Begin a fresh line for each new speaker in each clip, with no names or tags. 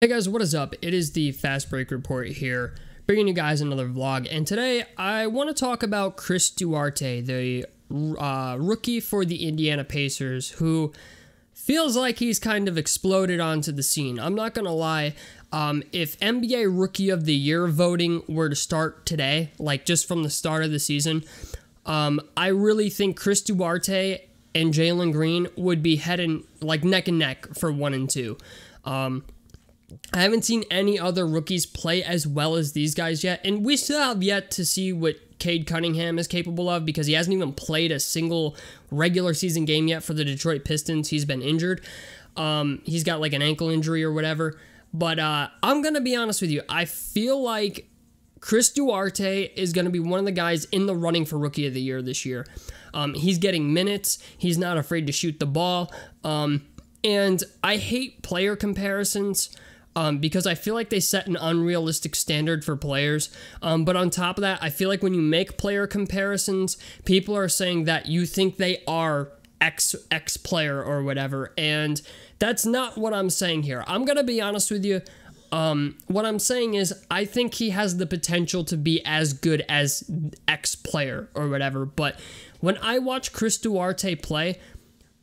Hey guys, what is up? It is the Fast Break Report here, bringing you guys another vlog, and today I want to talk about Chris Duarte, the rookie for the Indiana Pacers, who feels like he's kind of exploded onto the scene. I'm not going to lie, if NBA Rookie of the Year voting were to start today, like just from the start of the season, I really think Chris Duarte and Jalen Green would be heading like neck and neck for 1 and 2. I haven't seen any other rookies play as well as these guys yet, and we still have yet to see what Cade Cunningham is capable of because he hasn't even played a single regular season game yet for the Detroit Pistons. He's been injured. He's got like an ankle injury or whatever. But I'm going to be honest with you. I feel like Chris Duarte is going to be one of the guys in the running for Rookie of the Year this year. He's getting minutes. He's not afraid to shoot the ball. And I hate player comparisons. Because I feel like they set an unrealistic standard for players. But on top of that, I feel like when you make player comparisons, people are saying that you think they are X player or whatever. And that's not what I'm saying here. I'm going to be honest with you. What I'm saying is I think he has the potential to be as good as X player or whatever. But when I watch Chris Duarte play,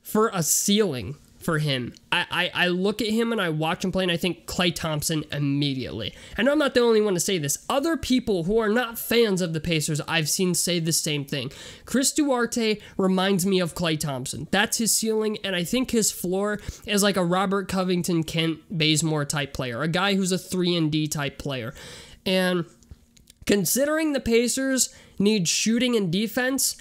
for a ceiling for him, I look at him and I watch him play and I think Klay Thompson immediately. And I'm not the only one to say this. Other people who are not fans of the Pacers I've seen say the same thing. Chris Duarte reminds me of Klay Thompson. That's his ceiling, and I think his floor is like a Robert Covington, Kent Bazemore type player. A guy who's a 3-and-D type player. And considering the Pacers need shooting and defense,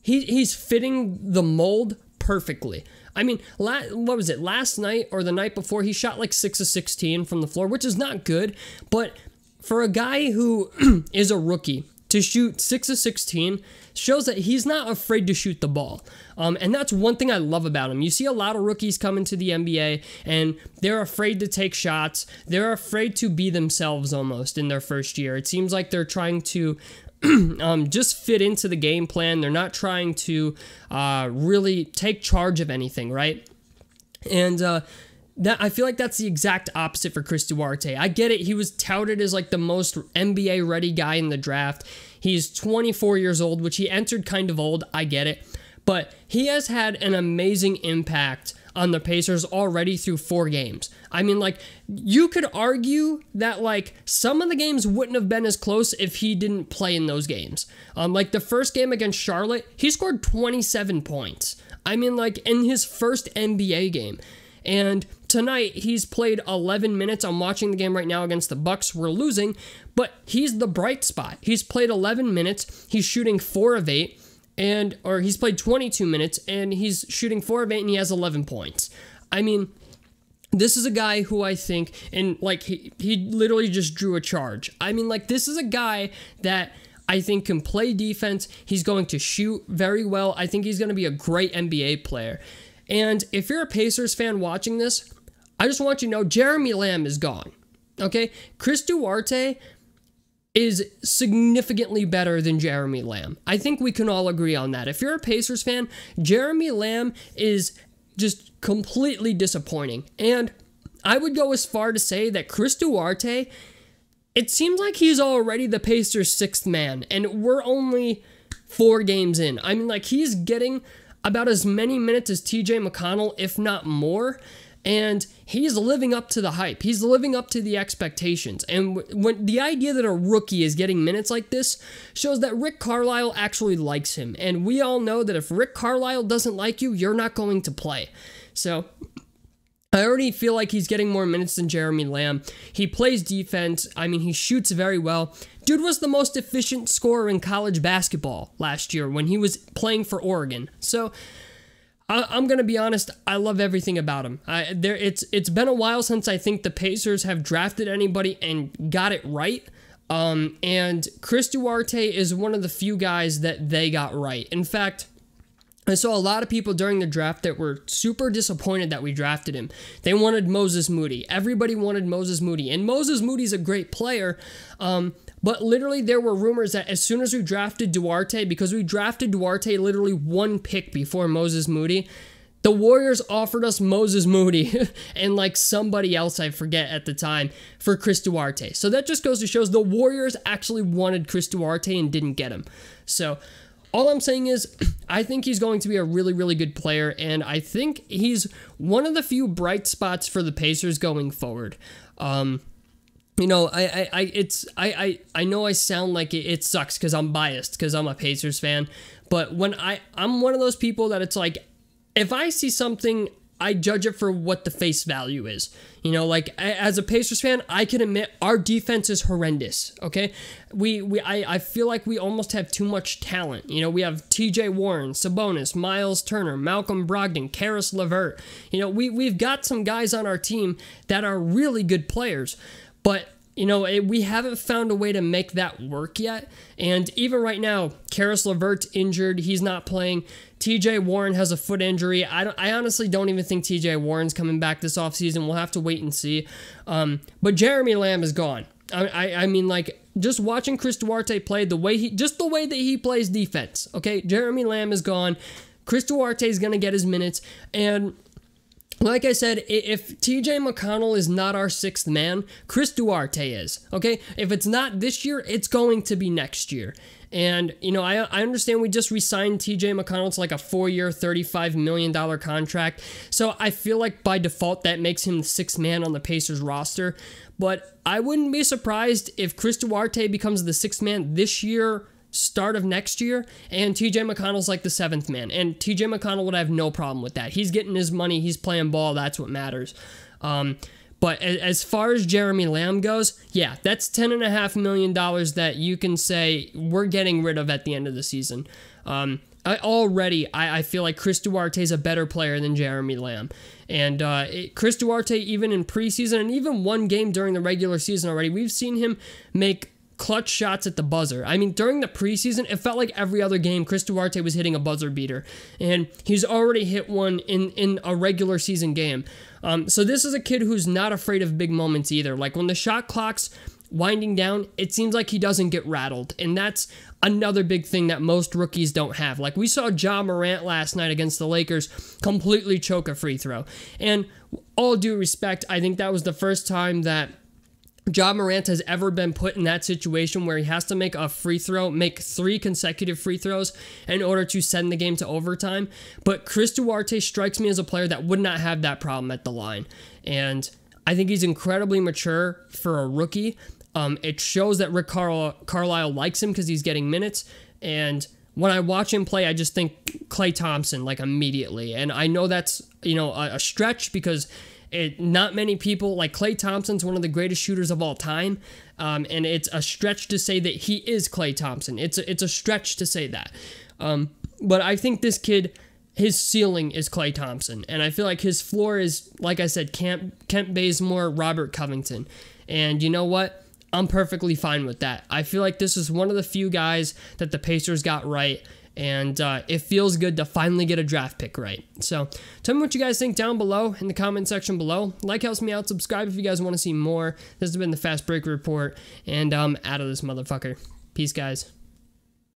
he's fitting the mold perfectly. I mean, what was it, last night or the night before, he shot like 6 of 16 from the floor, which is not good, but for a guy who is a rookie to shoot 6 of 16 shows that he's not afraid to shoot the ball. And that's one thing I love about him. You see a lot of rookies come into the NBA and they're afraid to take shots. They're afraid to be themselves almost in their first year. It seems like they're trying to just fit into the game plan. They're not trying to really take charge of anything, right? And that I feel like that's the exact opposite for Chris Duarte. I get it. He was touted as like the most NBA ready guy in the draft. He's 24 years old, which he entered kind of old. I get it. But he has had an amazing impact on the Pacers already through 4 games. I mean, like, you could argue that, like, some of the games wouldn't have been as close if he didn't play in those games. Like, the first game against Charlotte, he scored 27 points. I mean, like, in his first NBA game. And tonight, he's played 11 minutes. I'm watching the game right now against the Bucks. We're losing, but he's the bright spot. He's played 11 minutes. He's shooting 4 of 8. Or he's played 22 minutes, and he's shooting 4 of 8, and he has 11 points. I mean, this is a guy who I think, and like, he literally just drew a charge. I mean, like, this is a guy that I think can play defense. He's going to shoot very well. I think he's going to be a great NBA player. And if you're a Pacers fan watching this, I just want you to know Jeremy Lamb is gone. Okay? Chris Duarte is significantly better than Jeremy Lamb. I think we can all agree on that. If you're a Pacers fan, Jeremy Lamb is just completely disappointing. And I would go as far to say that Chris Duarte, it seems like he's already the Pacers' 6th man, and we're only 4 games in. I mean, like, he's getting about as many minutes as TJ McConnell, if not more. And he's living up to the hype. He's living up to the expectations. And when the idea that a rookie is getting minutes like this shows that Rick Carlisle actually likes him. And we all know that if Rick Carlisle doesn't like you, you're not going to play. So I already feel like he's getting more minutes than Jeremy Lamb. He plays defense. I mean, he shoots very well. Dude was the most efficient scorer in college basketball last year when he was playing for Oregon. So I'm going to be honest, I love everything about him. It's been a while since I think the Pacers have drafted anybody and got it right. And Chris Duarte is one of the few guys that they got right. In fact, I saw a lot of people during the draft that were super disappointed that we drafted him. They wanted Moses Moody. Everybody wanted Moses Moody. And Moses Moody's a great player. But literally there were rumors that as soon as we drafted Duarte, because we drafted Duarte literally 1 pick before Moses Moody, The Warriors offered us Moses Moody and like somebody else I forget at the time for Chris Duarte. So that just goes to show the Warriors actually wanted Chris Duarte and didn't get him. So all I'm saying is I think he's going to be a really, really good player, and I think he's one of the few bright spots for the Pacers going forward. You know, I know I sound like it sucks because I'm biased because I'm a Pacers fan, but when I'm one of those people that it's like, if I see something, I judge it for what the face value is. You know, like as a Pacers fan, I can admit our defense is horrendous. Okay, I feel like we almost have too much talent. You know, we have T.J. Warren, Sabonis, Miles Turner, Malcolm Brogdon, Karis LeVert. You know, we've got some guys on our team that are really good players, but you know, we haven't found a way to make that work yet. And even right now, Karis LeVert's injured. He's not playing. TJ Warren has a foot injury. I honestly don't even think TJ Warren's coming back this offseason. We'll have to wait and see. But Jeremy Lamb is gone. I mean, like, just watching Chris Duarte play, the way that he plays defense, okay? Jeremy Lamb is gone. Chris Duarte is going to get his minutes. And like I said, if TJ McConnell is not our sixth man, Chris Duarte is, okay? If it's not this year, it's going to be next year. And, you know, I understand we just re-signed TJ McConnell to like a 4-year, $35 million contract. So I feel like by default that makes him the sixth man on the Pacers roster. But I wouldn't be surprised if Chris Duarte becomes the sixth man this year, start of next year, and TJ McConnell's like the seventh man. And TJ McConnell would have no problem with that. He's getting his money. He's playing ball. That's what matters. But as far as Jeremy Lamb goes, yeah, that's $10.5 million that you can say we're getting rid of at the end of the season. I feel like Chris Duarte is a better player than Jeremy Lamb. And Chris Duarte, even in preseason and even one game during the regular season already, we've seen him make clutch shots at the buzzer. I mean, during the preseason, it felt like every other game, Chris Duarte was hitting a buzzer beater. And he's already hit one in a regular season game. So this is a kid who's not afraid of big moments either. Like when the shot clock's winding down, it seems like he doesn't get rattled. And that's another big thing that most rookies don't have. Like we saw Ja Morant last night against the Lakers completely choke a free throw. And all due respect, I think that was the first time that Ja Morant has ever been put in that situation where he has to make a free throw, make 3 consecutive free throws in order to send the game to overtime. But Chris Duarte strikes me as a player that would not have that problem at the line. And I think he's incredibly mature for a rookie. It shows that Rick Carlisle likes him because he's getting minutes. And when I watch him play, I just think Klay Thompson, like immediately. And I know that's, you know, a stretch because not many people, like Klay Thompson's one of the greatest shooters of all time, and it's a stretch to say that he is Klay Thompson. It's a stretch to say that. But I think this kid, his ceiling is Klay Thompson, and I feel like his floor is, like I said, Kent Bazemore, Robert Covington. And you know what? I'm perfectly fine with that. I feel like this is one of the few guys that the Pacers got right, and it feels good to finally get a draft pick right. So tell me what you guys think down below in the comment section below. Like helps me out. Subscribe if you guys want to see more. This has been the Fast Break Report, and I'm out of this motherfucker. Peace, guys.